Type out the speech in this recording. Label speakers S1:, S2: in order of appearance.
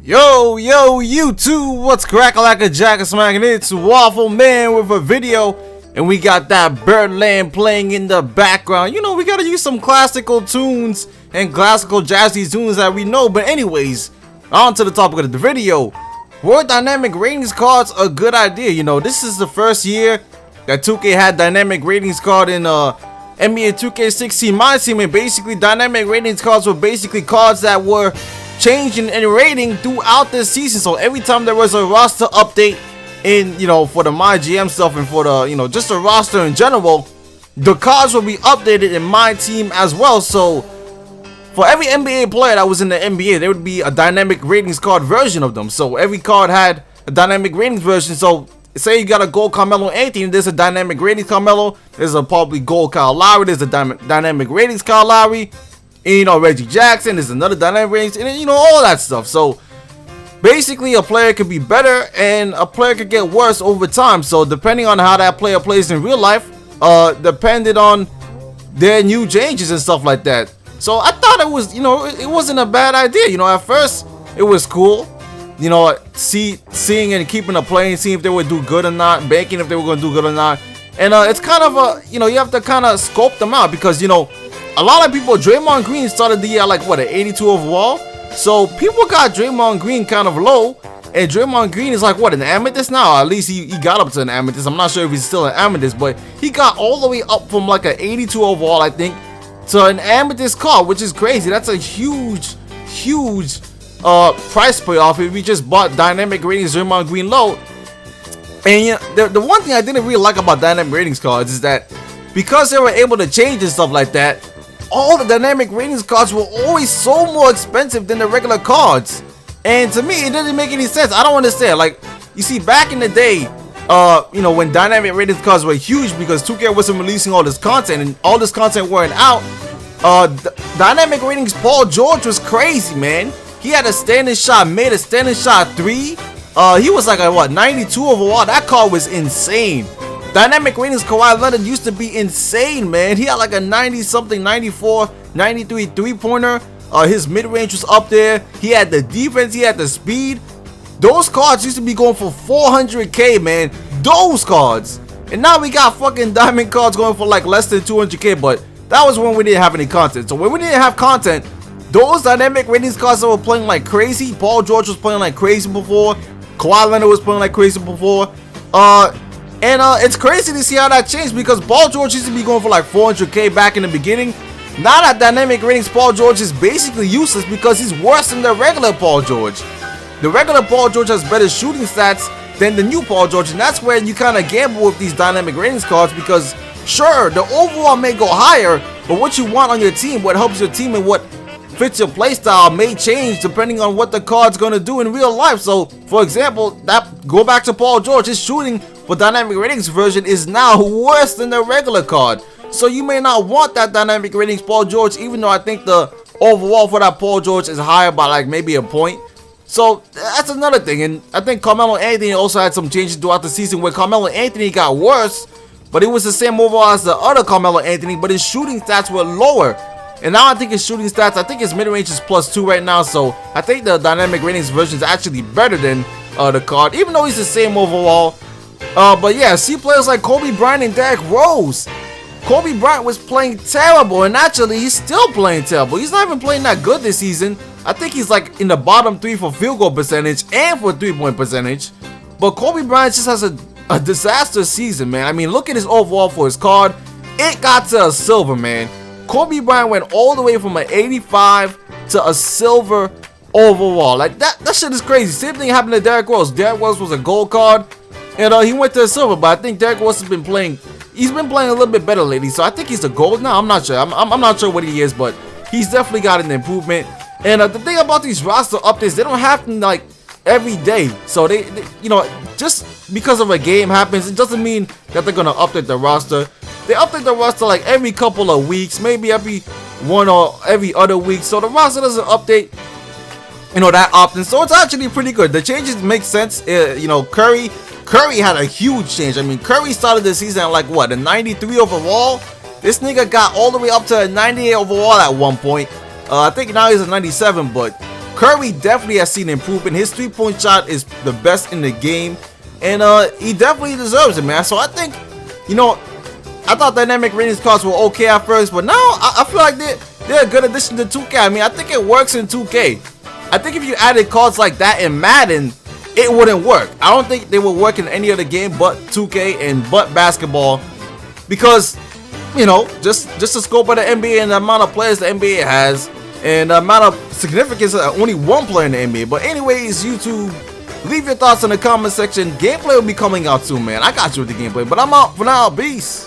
S1: Yo, YouTube, what's crackin' like a jack and smacking? It's Waffle Man with a video, and we got that Birdland playing in the background. You know, we gotta use some classical tunes and classical jazzy tunes that we know. But anyways, on to the topic of the video. Were dynamic ratings cards a good idea? You know, this is the first year that 2K had dynamic ratings card in NBA 2K16 MyTeam, and basically dynamic ratings cards were basically cards that were changing in rating throughout the season. So every time there was a roster update in, you know, for the MyGM stuff and for the, you know, just the roster in general, the cards will be updated in MyTeam as well. So for every NBA player that was in the NBA, there would be a dynamic ratings card version of them. So every card had a dynamic ratings version. So say you got a gold Carmelo Anthony, there's a dynamic ratings Carmelo, there's a probably gold Kyle Lowry, there's a dynamic ratings Kyle Lowry, and, you know, Reggie Jackson, there's another dynamic ratings, and, you know, all that stuff. So basically a player could be better and a player could get worse over time. So depending on how that player plays in real life, depended on their new changes and stuff like that. So I thought it was, you know, it wasn't a bad idea. You know, at first it was cool, you know, seeing and keeping a play and seeing if they would do good or not, banking if they were going to do good or not. And it's kind of a, you know, you have to kind of scope them out because, you know, a lot of people, Draymond Green started the year like what, an 82 overall. So people got Draymond Green kind of low, and Draymond Green is like what, an amethyst now? Or at least he got up to an amethyst. I'm not sure if he's still an amethyst, but he got all the way up from like an 82 overall, I think, to an amethyst card, which is crazy. That's a huge price payoff if you just bought dynamic ratings Draymond Green low. And you know, the one thing I didn't really like about dynamic ratings cards is that because they were able to change and stuff like that, all the dynamic ratings cards were always so more expensive than the regular cards. And to me, it didn't make any sense. I don't understand. Like, you see, back in the day, you know, when dynamic ratings cards were huge because 2K wasn't releasing all this content and all this content weren't out, dynamic ratings Paul George was crazy, man. He had a standing shot, made a standing shot 3. He was like a what, 92 overall. That card was insane. Dynamic ratings Kawhi Leonard used to be insane, man. He had like a 90 something, 94, 93 3-pointer. His mid-range was up there. He had the defense, he had the speed. Those cards used to be going for 400k, man. Those cards. And now we got fucking diamond cards going for like less than 200k, but that was when we didn't have any content. So when we didn't have content, those dynamic ratings cards that were playing like crazy, Paul George was playing like crazy before, Kawhi Leonard was playing like crazy before, and it's crazy to see how that changed because Paul George used to be going for like 400k back in the beginning. Now that dynamic ratings Paul George is basically useless because he's worse than the regular Paul George. The regular Paul George has better shooting stats than the new Paul George, and that's where you kind of gamble with these dynamic ratings cards because sure, the overall may go higher, but what you want on your team, what helps your team and what fits your playstyle may change depending on what the card's gonna do in real life. So for example, that go back to Paul George, his shooting for dynamic ratings version is now worse than the regular card. So you may not want that dynamic ratings Paul George, even though I think the overall for that Paul George is higher by like maybe a point. So that's another thing. And I think Carmelo Anthony also had some changes throughout the season where Carmelo Anthony got worse, but it was the same overall as the other Carmelo Anthony, but his shooting stats were lower. And now I think his shooting stats, I think his mid-range is +2 right now, so I think the dynamic ratings version is actually better than the card, even though he's the same overall. But yeah, see players like Kobe Bryant and Derrick Rose. Kobe Bryant was playing terrible, and actually he's still playing terrible. He's not even playing that good this season. I think he's like in the bottom 3 for field goal percentage and for 3-point percentage. But Kobe Bryant just has a disaster season, man. I mean, look at his overall for his card. It got to a silver, man. Kobe Bryant went all the way from an 85 to a silver overall. Like that shit is crazy. Same thing happened to Derrick Rose. Derrick Rose was a gold card, and he went to a silver. But I think Derrick Rose has been playing. He's been playing a little bit better lately. So I think he's a gold now. I'm not sure. I'm not sure what he is, but he's definitely got an improvement. And the thing about these roster updates, they don't happen like every day. So they you know, just because of a game happens, it doesn't mean that they're gonna update the roster. They update the roster like every couple of weeks, maybe every one or every other week. So the roster doesn't update, you know, that often. So it's actually pretty good. The changes make sense. You know, Curry had a huge change. I mean, Curry started the season at like what, a 93 overall. This nigga got all the way up to a 98 overall at one point. I think now he's a 97, but Curry definitely has seen improvement. His 3-point shot is the best in the game, and he definitely deserves it, man. So I think, you know, I thought dynamic ratings cards were okay at first, but now I feel like they're a good addition to 2K. I mean, I think it works in 2K. I think if you added cards like that in Madden, it wouldn't work. I don't think they would work in any other game but 2K and but basketball, because, you know, just the scope of the NBA and the amount of players the NBA has, and the amount of significance of only one player in the NBA. But anyways, YouTube, leave your thoughts in the comment section. Gameplay will be coming out soon, man. I got you with the gameplay, but I'm out for now. Peace.